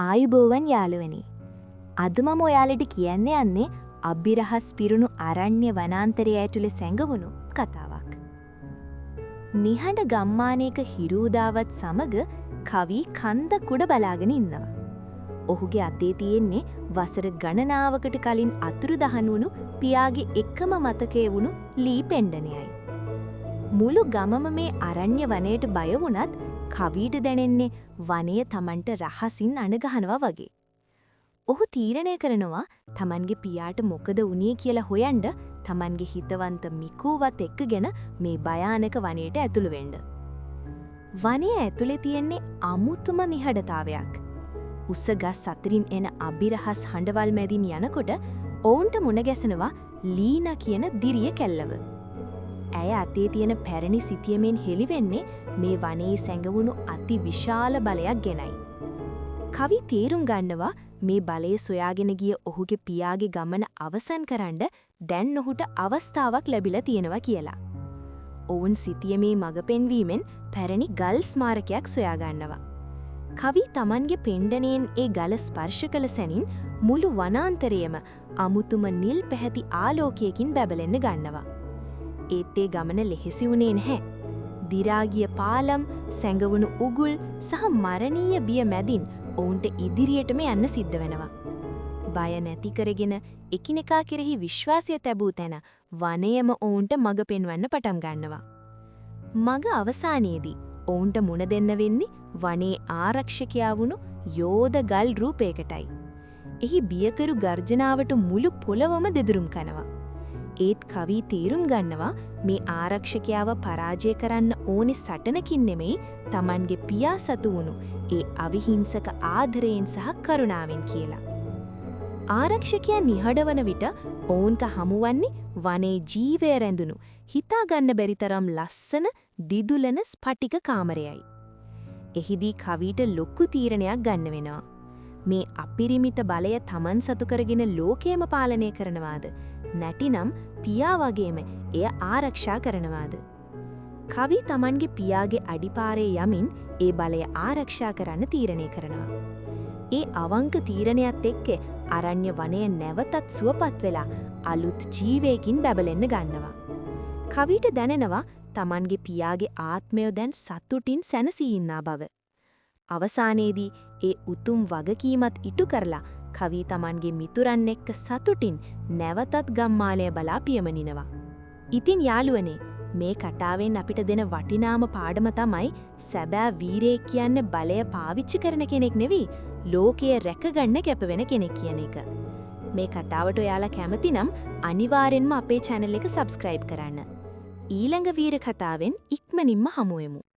ආයුබෝවන් යාළුවනි. අද මම ඔයාලට කියන්න යන්නේ අභිරහස් පිරුණු අරණ්‍ය වනාන්තරය ඇතුලේ සැඟවුණු කතාවක්. නිහඬ ගම්මානයක හිරූදාවත් සමග කවි කන්ද කුඩ බලාගෙන ඉන්නවා. ඔහුගේ අතේ තියෙන්නේ වසර ගණනාවකට කලින් අතුරුදහන් වුණු පියාගේ එකම මතකයේ වුණු ලී පෙණ්ඩනයයි. මුළු ගමම මේ අරණ්‍ය වනයේට බය වුණත් කවිට දැනෙන්නේ වනය තමන්ට රහසින් අණගහනවා වගේ. ඔහු තීරණය කරනවා තමන්ගේ පියාට මොකද වුණේ කියලා හොයන්න තමන්ගේ හිතවන්ත මිකුවත් එක්කගෙන මේ භයානක වනයේට ඇතුළු වෙන්න. වනයේ ඇතුලේ තියෙන්නේ අමුතුම නිහඬතාවයක්. උස ගස් අතරින් එන අභිරහස් හඬවල් මැදින් යනකොට ඔවුන්ට මුණ ගැසෙනවා ලීනා කියන දිරිය කැල්ලව. ඇය අතේ තියෙන පැරණි සිතියමෙන් හෙළිවෙන්නේ මේ වනයේ සැඟවුණු අති විශාල බලයක් ගැනයි. කවි තේරුම් ගන්නවා මේ බලය සොයාගෙන ගිය ඔහුගේ පියාගේ ගමන අවසන් කරන්න දැන් ඔහුට අවස්ථාවක් ලැබිලා තියෙනවා කියලා. ඔවුන් සිතියමේ මඟ පෙන්වීමෙන් පැරණි ගල් ස්මාරකයක් සොයා ගන්නවා. කවි තමන්ගේ පෙණ්ඩණයෙන් ඒ ගල ස්පර්ශ කළ සැනින් මුළු වනාන්තරයම අමුතුම නිල් පැහැති ආලෝකයකින් බැබලෙන්න ගන්නවා. ඒත් ඒ ගමන ලෙහෙසි වුණේ නැහැ. දිරාගිය පාලම්, සැඟවුණු උගුල් සහ මරණීය බිය මැදින් ඔවුන්ට ඉදිරියටම යන්න සිද්ධ වෙනවා. බය නැති කරගෙන එකිනෙකා කෙරෙහි විශ්වාසය තැබූ තැන වනයේම ඔවුන්ට මඟ පෙන්වන්න පටන් ගන්නවා. මඟ අවසානයේදී ඔවුන්ට මුණ දෙන්න වෙන්නේ වනයේ ආරක්ෂකයා වුණු යෝධ ගල් රූපයකටයි. එහි බියකරු ගර්ජනාවට මුළු පොළවම දෙදුරුම් කනවා. ඒත් කවි තීරුම් ගන්නවා මේ ආරක්ෂකයාව පරාජය කරන්න ඕනේ සටනකින් නෙමෙයි Tamanගේ පියා සතු වුණු ඒ අවිහිංසක ආදරයෙන් සහ කරුණාවෙන් කියලා. ආරක්ෂකයා නිහඬවන විට ඔවුන්ට හමුවන්නේ වනයේ ජීවය රැඳුණු හිතා ගන්න බැරි තරම් ලස්සන දිදුලන ස්ෆටික කාමරයයි. එහිදී කවිට ලොකු තීරණයක් ගන්න වෙනවා. මේ අපිරිමිත බලය Taman සතු කරගෙන ලෝකයම පාලනය කරනවාද? නැටිනම් පියා වගේම එය ආරක්ෂා කරනවාද? කවි Tamanගේ පියාගේ අඩිපාරේ යමින් ඒ බලය ආරක්ෂා කරන්න තීරණය කරනවා. ඒ අවංක තීරණයත් එක්ක අරණ්‍ය වනය නැවතත් සුවපත් වෙලා අලුත් ජීවයකින් බැබලෙන්න ගන්නවා. කවිට දැනෙනවා Tamanගේ පියාගේ ආත්මය දැන් සතුටින් සැනසී ඉන්නා බව. අවසානයේදී ඒ උතුම් වගකීමත් ඉටු කරලා කවි Tamanගේ මිතුරන් එක්ක සතුටින් නැවතත් ගම්මානය බලා පියමනිනවා. ඉතින් යාළුවනේ මේ කතාවෙන් අපිට දෙන වටිනාම පාඩම තමයි සැබෑ වීරයෙක් කියන්නේ බලය පාවිච්චි කරන කෙනෙක් නෙවෙයි ලෝකය රැකගන්න කැපවෙන කෙනෙක් කියන එක. මේ කතාවට ඔයාලා කැමති නම් අනිවාර්යෙන්ම අපේ channel එක subscribe කරන්න. ඊළඟ වීර කතාවෙන් ඉක්මනින්ම හමු වෙමු.